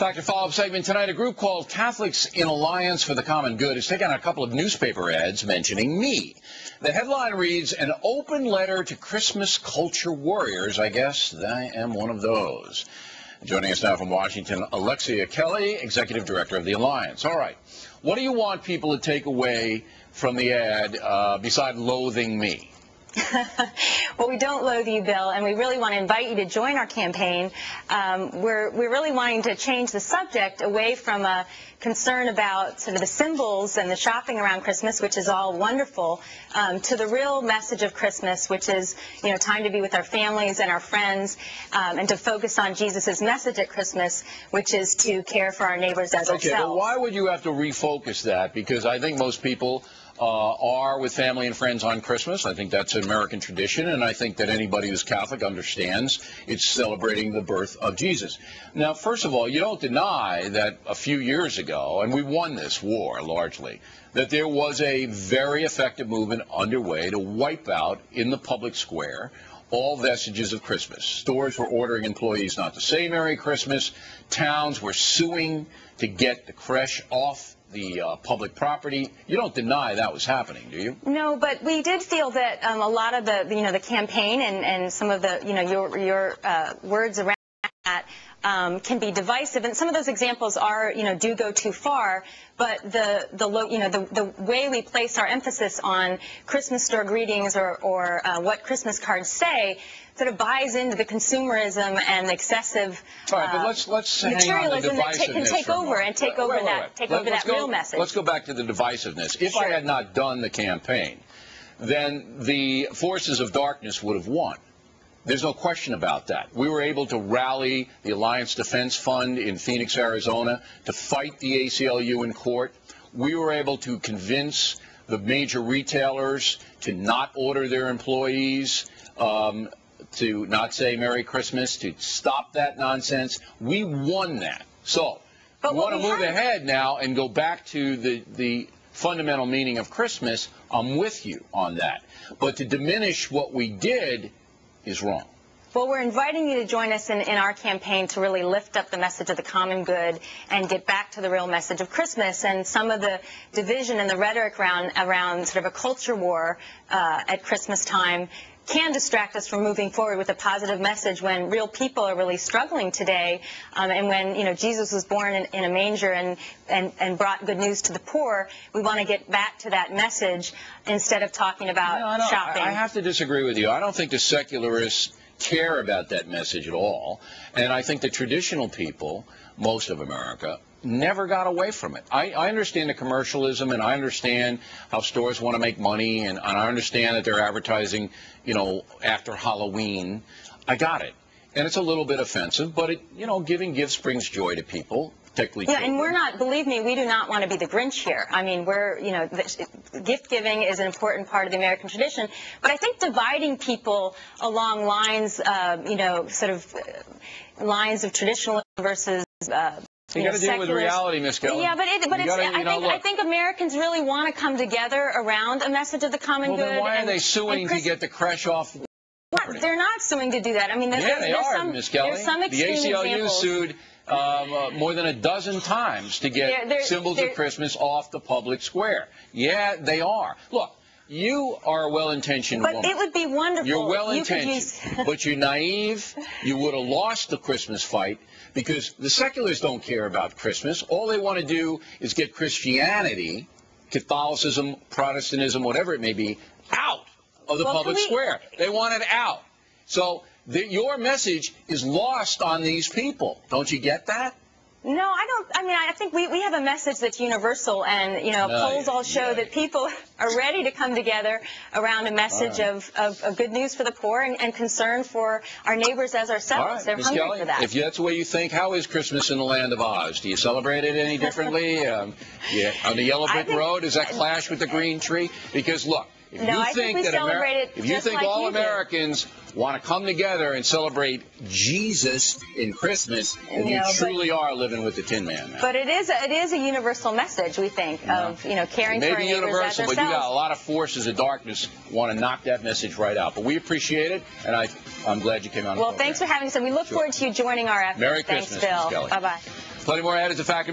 Dr. Follow-up segment tonight. A group called Catholics in Alliance for the Common Good has taken out a couple of newspaper ads mentioning me. The headline reads, "An open letter to Christmas culture warriors." I guess I am one of those. Joining us now from Washington, Alexia Kelley, Executive Director of the Alliance. All right. What do you want people to take away from the ad besides loathing me? Well, we don't loathe you, Bill, and we really want to invite you to join our campaign. We're really wanting to change the subject away from a concern about sort of the symbols and the shopping around Christmas, which is all wonderful, to the real message of Christmas, which is, time to be with our families and our friends, and to focus on Jesus' message at Christmas, which is to care for our neighbors as ourselves. Okay, but why would you have to refocus that? Because I think most people are with family and friends on Christmas. I think that's an American tradition, and I think that anybody who's Catholic understands it's celebrating the birth of Jesus. Now, first of all, you don't deny that a few years ago, and we won this war largely, that there was a very effective movement underway to wipe out in the public square all vestiges of Christmas. Stores were ordering employees not to say Merry Christmas. Towns were suing to get the creche off the public property. You don't deny that was happening, do you? No, but we did feel that a lot of the campaign and some of the your words around that can be divisive, and some of those examples are do go too far. But the way we place our emphasis on Christmas store greetings or what Christmas cards say sort of buys into the consumerism and excessive materialism that can take over that real message. Let's go back to the divisiveness. If I had not done the campaign, then the forces of darkness would have won. There's no question about that. We were able to rally the Alliance Defense Fund in Phoenix, Arizona, to fight the ACLU in court. We were able to convince the major retailers to not order their employees to not say Merry Christmas, to stop that nonsense. We won that. So we want to move ahead now and go back to the fundamental meaning of Christmas. I'm with you on that. But to diminish what we did is wrong. Well, we're inviting you to join us in our campaign to really lift up the message of the common good and get back to the real message of Christmas. And some of the division and the rhetoric around sort of a culture war at Christmas time can distract us from moving forward with a positive message when real people are really struggling today, and when Jesus was born in a manger and brought good news to the poor. We want to get back to that message instead of talking about shopping. I have to disagree with you. I don't think the secularists care about that message at all, and I think the traditional people, most of America, never got away from it. I understand the commercialism, and I understand how stores want to make money, and I understand that they're advertising, after Halloween. I got it. And it's a little bit offensive, but giving gifts brings joy to people, particularly children. And we're not, believe me, we do not want to be the Grinch here. I mean, gift giving is an important part of the American tradition, but I think dividing people along lines, lines of traditionalism versus you got to deal with reality, Miss Kelley. Yeah, I think Americans really want to come together around a message of the common good. Then why are they suing to get the creche off? They're not suing to do that. I mean, they are, Miss Kelley. There's some extreme the ACLU examples. sued more than a dozen times to get symbols of Christmas off the public square. Yeah, they are. Look, you are a well-intentioned woman. But it would be wonderful. You're well-intentioned, but you're naive. You would have lost the Christmas fight because the secularists don't care about Christmas. All they want to do is get Christianity, Catholicism, Protestantism, whatever it may be, out of the public square. They want it out. So your message is lost on these people. Don't you get that? No, I don't. I mean, I think we have a message that's universal, and polls all show that people are ready to come together around a message of good news for the poor and concern for our neighbors as ourselves. They're hungry for that. If that's the way you think, how is Christmas in the land of Oz? Do you celebrate it any differently? On the yellow brick road, does that clash with the green tree? Because look, if you think all Americans want to come together and celebrate Jesus in Christmas, and you truly are living with the Tin Man now. But it is a universal message, we think, of caring for our neighbors as ourselves. Maybe universal, but you got a lot of forces of darkness want to knock that message right out. But we appreciate it, and I'm glad you came on. Well, thanks for having us, and we look forward to you joining our efforts. Merry Christmas, Thanks, Bill. Ms. Kelley. Bye-bye. Plenty more added to Fact and Move.